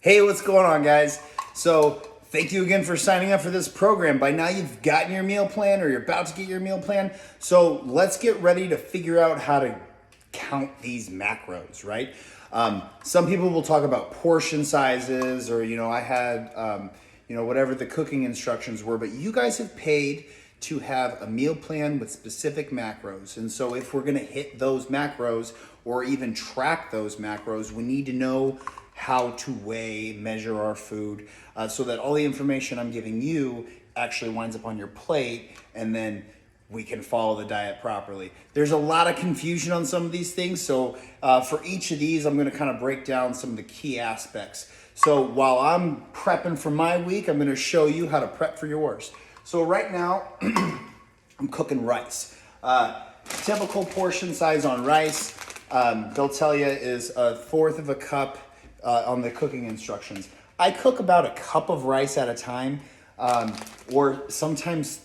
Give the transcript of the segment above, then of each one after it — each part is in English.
Hey, what's going on, guys? So thank you again for signing up for this program. By now you've gotten your meal plan or you're about to get your meal plan. So let's get ready to figure out how to count these macros, right? Some people will talk about portion sizes or, I had, whatever the cooking instructions were, but you guys have paid to have a meal plan with specific macros. And so if we're gonna hit those macros or even track those macros, we need to know how to weigh, measure our food, so that all the information I'm giving you actually winds up on your plate, and then we can follow the diet properly. There's a lot of confusion on some of these things, so for each of these, I'm gonna kind of break down some of the key aspects. So while I'm prepping for my week, I'm gonna show you how to prep for yours. So right now, I'm cooking rice. Typical portion size on rice, they'll tell you is 1/4 of a cup on the cooking instructions. I cook about a cup of rice at a time, or sometimes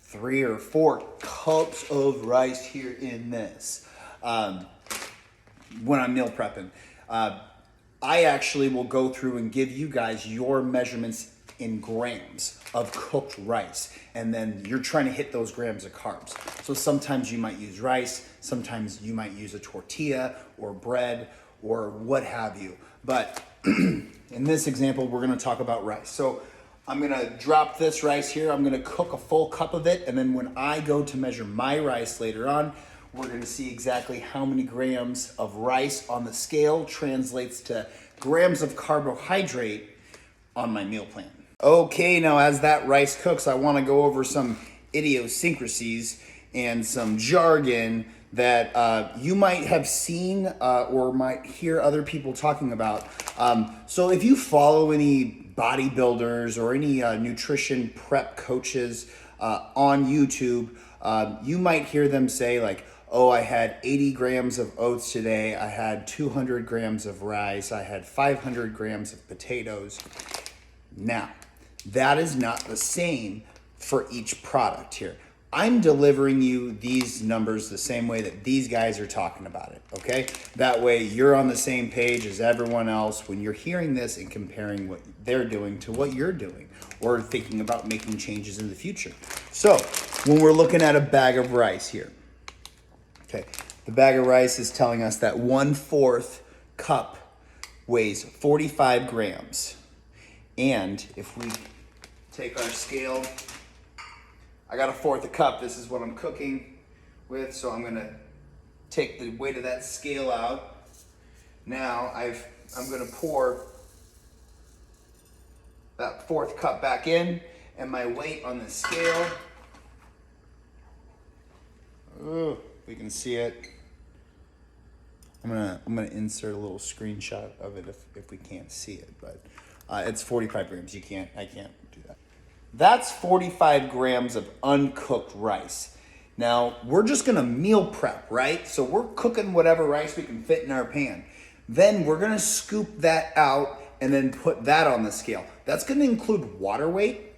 3 or 4 cups of rice here in this when I'm meal prepping. I actually will go through and give you guys your measurements in grams of cooked rice, and then you're trying to hit those grams of carbs. So sometimes you might use rice, sometimes you might use a tortilla or bread or what have you. But in this example, we're gonna talk about rice. So I'm gonna drop this rice here. I'm gonna cook a full cup of it. And then when I go to measure my rice later on, we're gonna see exactly how many grams of rice on the scale translates to grams of carbohydrate on my meal plan. Okay, now as that rice cooks, I wanna go over some idiosyncrasies and some jargon that you might have seen or might hear other people talking about. So if you follow any bodybuilders or any nutrition prep coaches on YouTube, you might hear them say like, oh, I had 80 grams of oats today, I had 200 grams of rice, I had 500 grams of potatoes. Now, that is not the same for each product here. I'm delivering you these numbers the same way that these guys are talking about it, okay? That way you're on the same page as everyone else when you're hearing this and comparing what they're doing to what you're doing or thinking about making changes in the future. So when we're looking at a bag of rice here, okay, the bag of rice is telling us that 1/4 cup weighs 45 grams. And if we take our scale, I got 1/4 cup. This is what I'm cooking with. So I'm gonna take the weight of that scale out. Now I'm gonna pour that 1/4 cup back in, and my weight on the scale, oh, we can see it. I'm gonna insert a little screenshot of it if we can't see it, but it's 45 grams. I can't do that. That's 45 grams of uncooked rice. Now, we're just gonna meal prep, right? So we're cooking whatever rice we can fit in our pan. Then we're gonna scoop that out and then put that on the scale. That's gonna include water weight,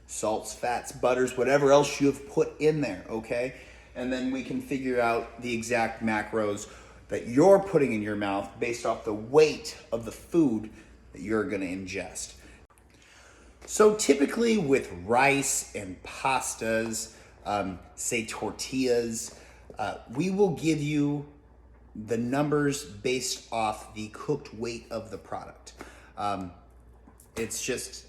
salts, fats, butters, whatever else you have put in there, okay? And then we can figure out the exact macros that you're putting in your mouth based off the weight of the food that you're gonna ingest. So typically with rice and pastas, say tortillas, we will give you the numbers based off the cooked weight of the product. It's just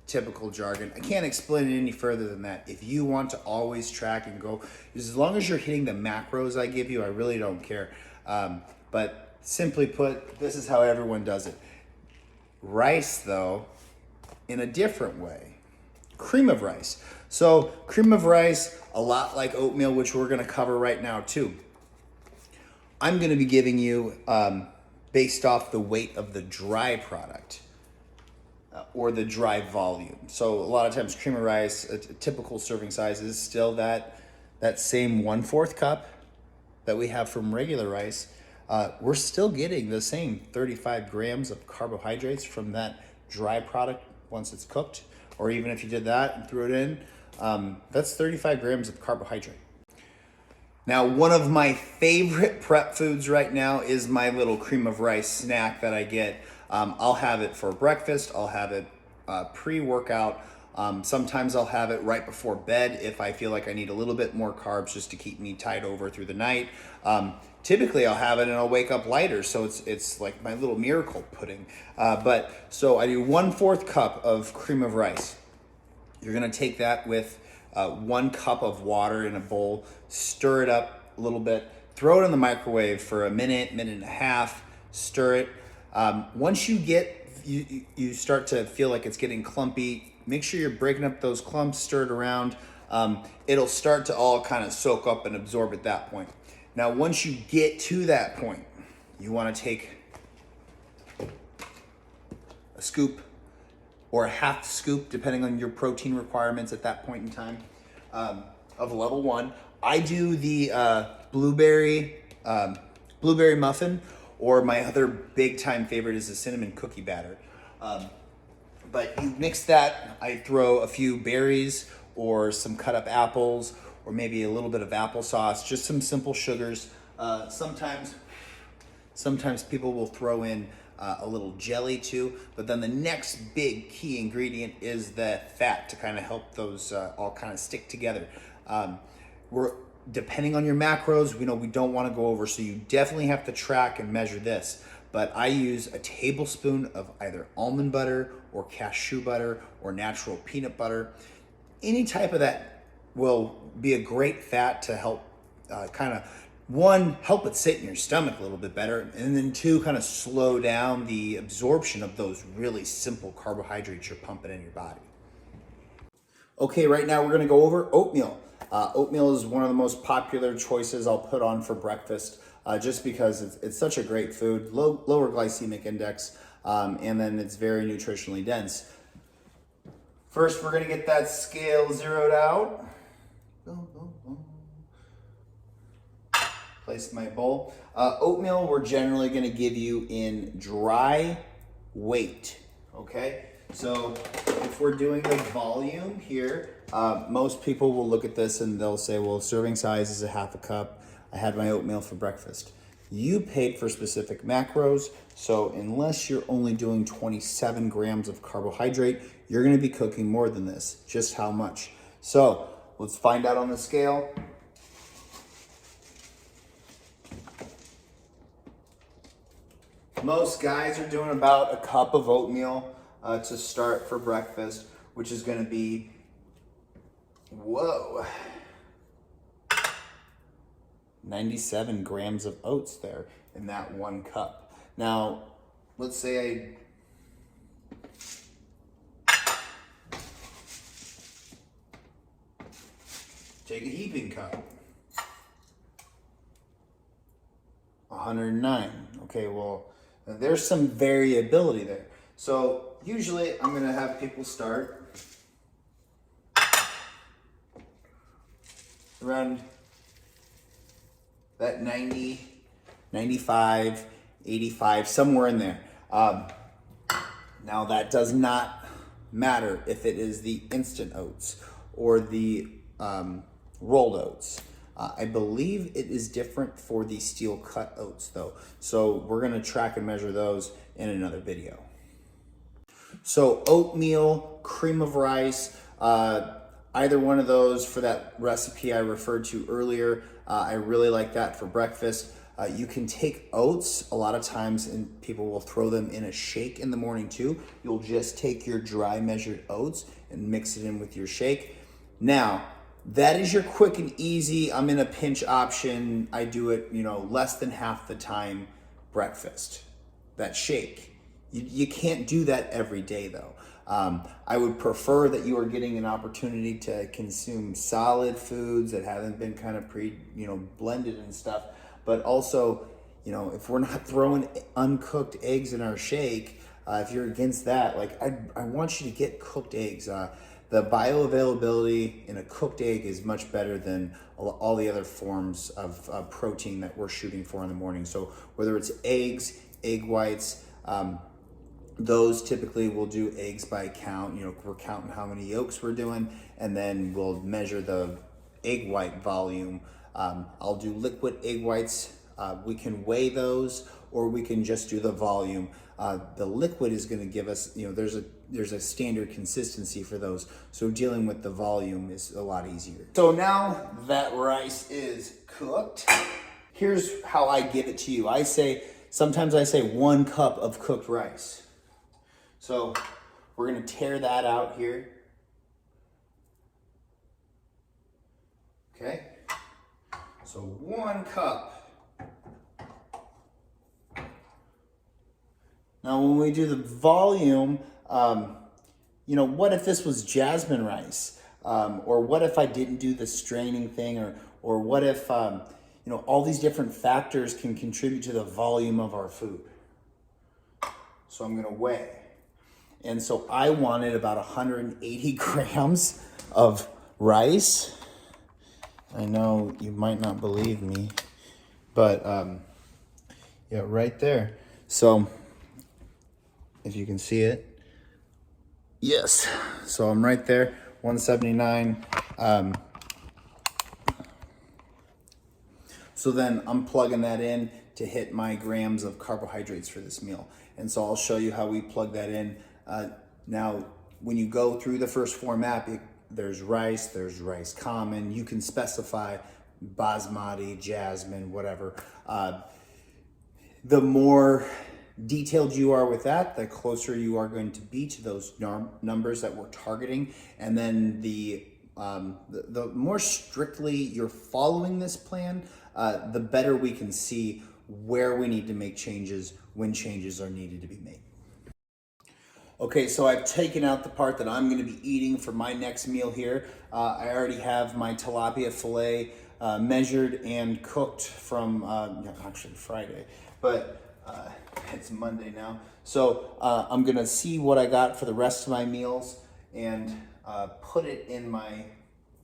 typical jargon. I can't explain it any further than that. If you want to always track and go, as long as you're hitting the macros I give you, I really don't care. But simply put, this is how everyone does it. Rice, though, in a different way. Cream of rice. So cream of rice, a lot like oatmeal, which we're gonna cover right now too. I'm gonna be giving you based off the weight of the dry product or the dry volume. So a lot of times cream of rice, a typical serving size is still that same 1/4 cup that we have from regular rice. we're still getting the same 35 grams of carbohydrates from that dry product once it's cooked, or even if you did that and threw it in, that's 35 grams of carbohydrate. Now, one of my favorite prep foods right now is my little cream of rice snack that I get. I'll have it for breakfast. I'll have it pre-workout. Sometimes I'll have it right before bed if I feel like I need a little bit more carbs just to keep me tied over through the night. Typically I'll have it and I'll wake up lighter, so it's like my little miracle pudding. So I do 1/4 cup of cream of rice. You're gonna take that with 1 cup of water in a bowl, stir it up a little bit, throw it in the microwave for a minute, minute and a half, stir it. Once you start to feel like it's getting clumpy, make sure you're breaking up those clumps, stir it around. It'll start to all kind of soak up and absorb at that point. Now, once you get to that point, you want to take a scoop or a half scoop, depending on your protein requirements at that point in time, of level 1. I do the blueberry muffin, or my other big time favorite is the cinnamon cookie batter. But you mix that, I throw a few berries or some cut up apples, or maybe a little bit of applesauce, just some simple sugars. Sometimes people will throw in a little jelly too, but then the next big key ingredient is the fat to kind of help those all kind of stick together. Depending on your macros, we don't want to go over, so you definitely have to track and measure this. But I use a tablespoon of either almond butter or cashew butter or natural peanut butter. Any type of that will be a great fat to help help it sit in your stomach a little bit better, and then 2, kind of slow down the absorption of those really simple carbohydrates you're pumping in your body. Okay, right now we're gonna go over oatmeal. Oatmeal is one of the most popular choices I'll put on for breakfast, just because it's such a great food, lower glycemic index, and then it's very nutritionally dense. First, we're gonna get that scale zeroed out. Place my bowl. Oatmeal, we're generally gonna give you in dry weight, okay? So if we're doing the volume here, most people will look at this and they'll say, well, serving size is a half a cup. I had my oatmeal for breakfast. You paid for specific macros, so unless you're only doing 27 grams of carbohydrate, you're gonna be cooking more than this. Just how much? So let's find out on the scale. Most guys are doing about a cup of oatmeal to start for breakfast, which is gonna be, 97 grams of oats there in that 1 cup. Now, let's say take a heaping cup. 109. Okay, well, there's some variability there. So usually I'm gonna have people start around that 90, 95, 85, somewhere in there. Now that does not matter if it is the instant oats or the rolled oats. I believe it is different for the steel cut oats though. So we're gonna track and measure those in another video. So oatmeal, cream of rice, either one of those for that recipe I referred to earlier. I really like that for breakfast. You can take oats a lot of times, and people will throw them in a shake in the morning too. You'll just take your dry measured oats and mix it in with your shake. Now, that is your quick and easy, I'm in a pinch option. I do it, less than half the time breakfast, that shake. You can't do that every day though. I would prefer that you are getting an opportunity to consume solid foods that haven't been kind of blended and stuff. But also, if we're not throwing uncooked eggs in our shake, if you're against that, I want you to get cooked eggs. the bioavailability in a cooked egg is much better than all the other forms of protein that we're shooting for in the morning. So whether it's eggs, egg whites, those typically we'll do eggs by count. You know, we're counting how many yolks we're doing, and then we'll measure the egg white volume. I'll do liquid egg whites. We can weigh those, or we can just do the volume. The liquid is going to give us, you know, there's a standard consistency for those. So dealing with the volume is a lot easier. So now that rice is cooked, here's how I give it to you. Sometimes I say 1 cup of cooked rice. So we're going to tear that out here. Okay. So 1 cup. Now, when we do the volume, you know, what if this was jasmine rice? Or what if I didn't do the straining thing? Or what if, you know, all these different factors can contribute to the volume of our food. So I'm going to weigh. And so I wanted about 180 grams of rice. I know you might not believe me, but yeah, right there. So if you can see it, yes. So I'm right there, 179. So then I'm plugging that in to hit my grams of carbohydrates for this meal. And so I'll show you how we plug that in. Now, when you go through the first format, there's rice common. You can specify basmati, jasmine, whatever. The more detailed you are with that, the closer you are going to be to those numbers that we're targeting. And then the more strictly you're following this plan, the better we can see where we need to make changes, when changes are needed to be made. Okay, so I've taken out the part that I'm gonna be eating for my next meal here. I already have my tilapia fillet measured and cooked from, actually Friday, but it's Monday now. So I'm gonna see what I got for the rest of my meals and put it in my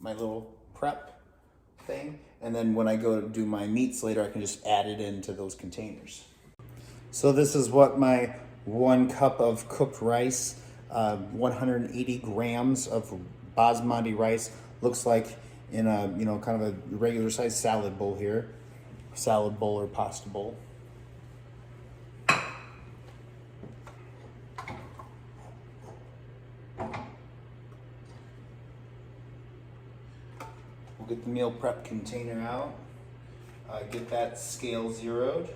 little prep thing. And then when I go to do my meats later, I can just add it into those containers. So this is what my 1 cup of cooked rice, 180 grams of basmati rice looks like in a, you know, kind of a regular size salad bowl here. Salad bowl or pasta bowl. We'll get the meal prep container out, get that scale zeroed.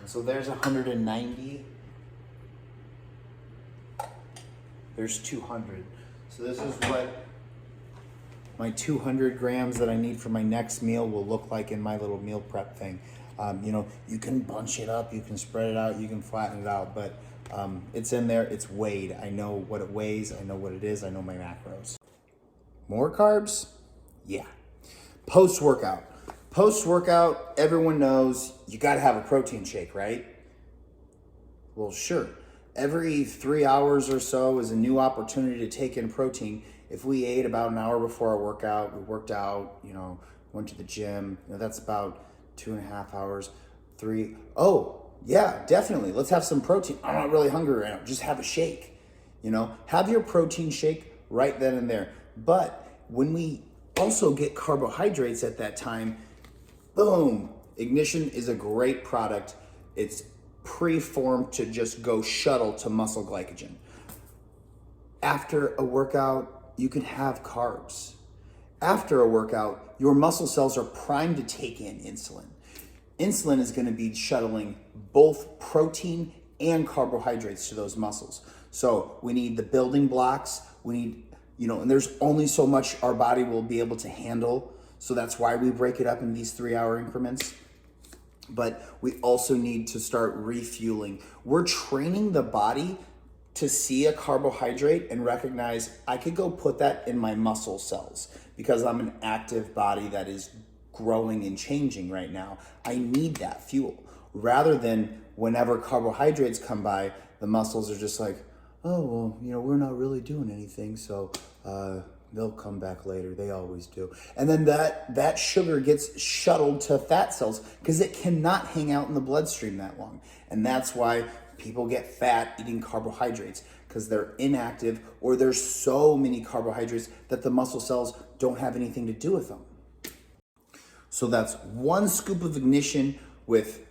So there's 190. There's 200. So this is what my 200 grams that I need for my next meal will look like in my little meal prep thing. You know, you can bunch it up, you can spread it out, you can flatten it out, but it's in there, it's weighed. I know what it weighs, I know what it is, I know my macros. More carbs? Yeah. Post-workout. Post-workout, everyone knows you gotta have a protein shake, right? Well, sure. Every 3 hours or so is a new opportunity to take in protein. If we ate about an hour before our workout, we worked out, you know, went to the gym, you know, that's about 2.5 hours, 3. Oh, yeah, definitely. Let's have some protein. I'm not really hungry right now. Just have a shake, you know? Have your protein shake right then and there. But when we also get carbohydrates at that time, boom, Ignition is a great product. It's pre-formed to just go shuttle to muscle glycogen. After a workout, you can have carbs. After a workout, your muscle cells are primed to take in insulin. Insulin is going to be shuttling both protein and carbohydrates to those muscles. So we need the building blocks. We need, and there's only so much our body will be able to handle. So that's why we break it up in these 3-hour increments. But we also need to start refueling. We're training the body to see a carbohydrate and recognize I could go put that in my muscle cells because I'm an active body that is growing and changing right now. I need that fuel. rather than whenever carbohydrates come by, the muscles are just like, oh, well, we're not really doing anything, so they'll come back later. They always do. And then that sugar gets shuttled to fat cells because it cannot hang out in the bloodstream that long. And that's why people get fat eating carbohydrates, because they're inactive, or there's so many carbohydrates that the muscle cells don't have anything to do with them. So that's 1 scoop of ignition with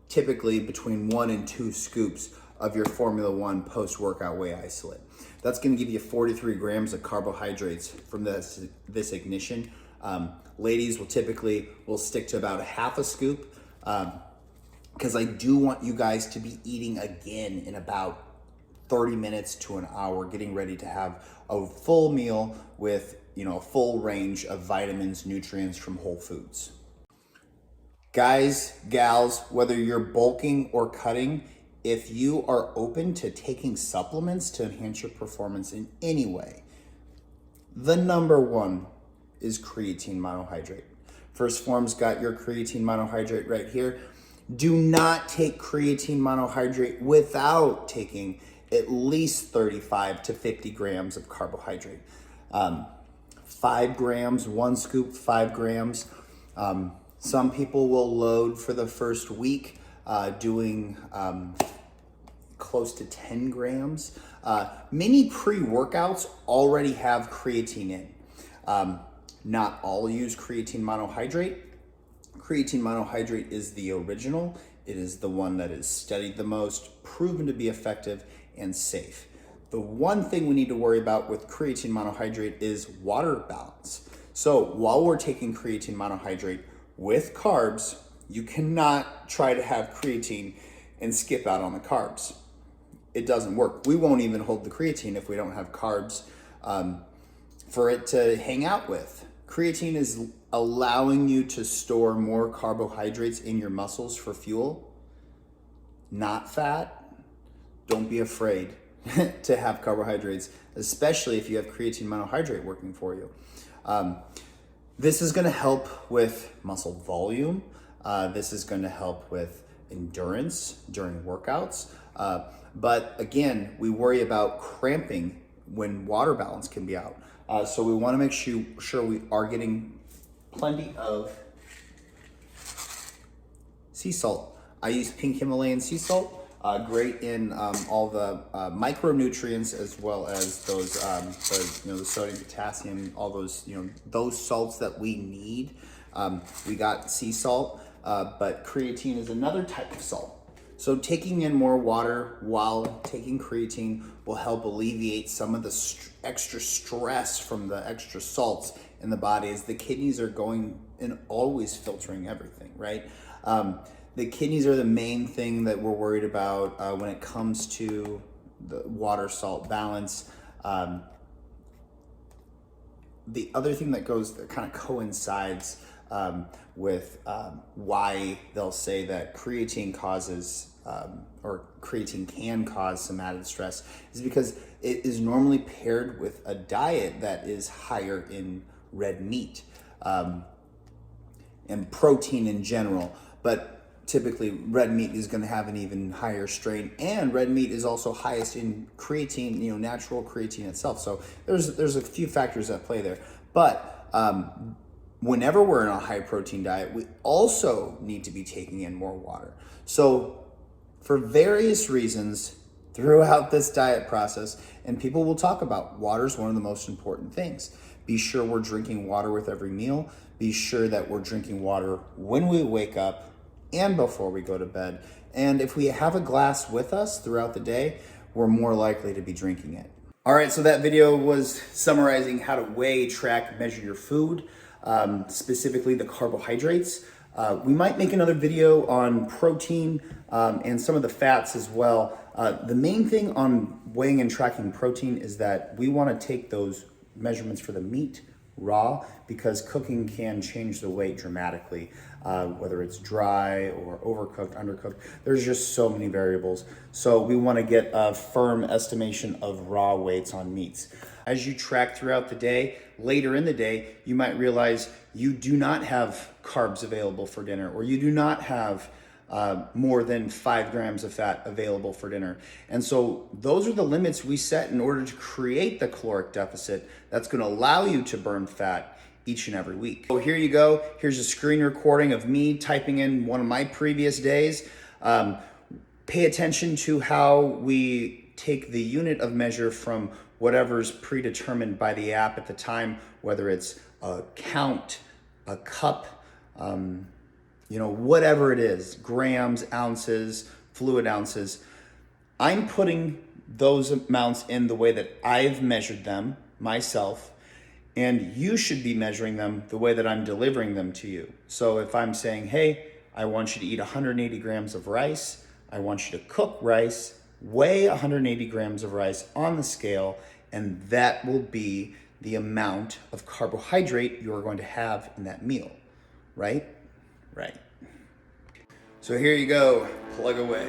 typically between 1 and 2 scoops of your Formula 1 post-workout whey isolate. That's going to give you 43 grams of carbohydrates from this ignition. Ladies will stick to about 1/2 scoop, because I do want you guys to be eating again in about 30 minutes to an hour, getting ready to have a full meal with a full range of vitamins, nutrients from whole foods. Guys, gals, whether you're bulking or cutting, if you are open to taking supplements to enhance your performance in any way, the number one is creatine monohydrate. First Form's got your creatine monohydrate right here. Do not take creatine monohydrate without taking at least 35 to 50 grams of carbohydrate. 5 grams, 1 scoop, 5 grams. Some people will load for the first week doing close to 10 grams. Many pre-workouts already have creatine in. Not all use creatine monohydrate. Creatine monohydrate is the original. It is the one that is studied the most, proven to be effective and safe. The one thing we need to worry about with creatine monohydrate is water balance. So while we're taking creatine monohydrate with carbs, you cannot try to have creatine and skip out on the carbs. It doesn't work. We won't even hold the creatine if we don't have carbs for it to hang out with. Creatine is allowing you to store more carbohydrates in your muscles for fuel, not fat. Don't be afraid to have carbohydrates, especially if you have creatine monohydrate working for you. This is going to help with muscle volume. This is going to help with endurance during workouts. But again, we worry about cramping when water balance can be out. So we want to make sure we are getting plenty of sea salt. I use pink Himalayan sea salt. Great in all the micronutrients, as well as those the sodium, potassium, all those those salts that we need. We got sea salt, but creatine is another type of salt. So taking in more water while taking creatine will help alleviate some of the extra stress from the extra salts in the body, as the kidneys are going and always filtering everything, right? The kidneys are the main thing that we're worried about when it comes to the water salt balance. The other thing that kind of coincides with why they'll say that creatine causes or creatine can cause some added stress is because it is normally paired with a diet that is higher in red meat and protein in general. But typically red meat is going to have an even higher strain, and red meat is also highest in creatine, natural creatine itself. So there's a few factors at play there. But whenever we're in a high protein diet, we also need to be taking in more water. So for various reasons throughout this diet process, and people will talk about water is one of the most important things. Be sure we're drinking water with every meal. Be sure that we're drinking water when we wake up and before we go to bed. And if we have a glass with us throughout the day, we're more likely to be drinking it. All right, so that video was summarizing how to weigh, track, measure your food, specifically the carbohydrates. We might make another video on protein and some of the fats as well. The main thing on weighing and tracking protein is that we want to take those measurements for the meat raw, because cooking can change the weight dramatically, whether it's dry or overcooked, undercooked. There's just so many variables. So we want to get a firm estimation of raw weights on meats. As you track throughout the day, later in the day, you might realize you do not have carbs available for dinner, or you do not have more than 5 grams of fat available for dinner. And so those are the limits we set in order to create the caloric deficit that's going to allow you to burn fat each and every week. So here you go. Here's a screen recording of me typing in one of my previous days. Pay attention to how we take the unit of measure from whatever's predetermined by the app at the time, whether it's a count, a cup, whatever it is, grams, ounces, fluid ounces. I'm putting those amounts in the way that I've measured them myself, and you should be measuring them the way that I'm delivering them to you. So if I'm saying, hey, I want you to eat 180 grams of rice, I want you to cook rice, weigh 180 grams of rice on the scale, and that will be the amount of carbohydrate you're going to have in that meal, right? Right. So here you go, plug away.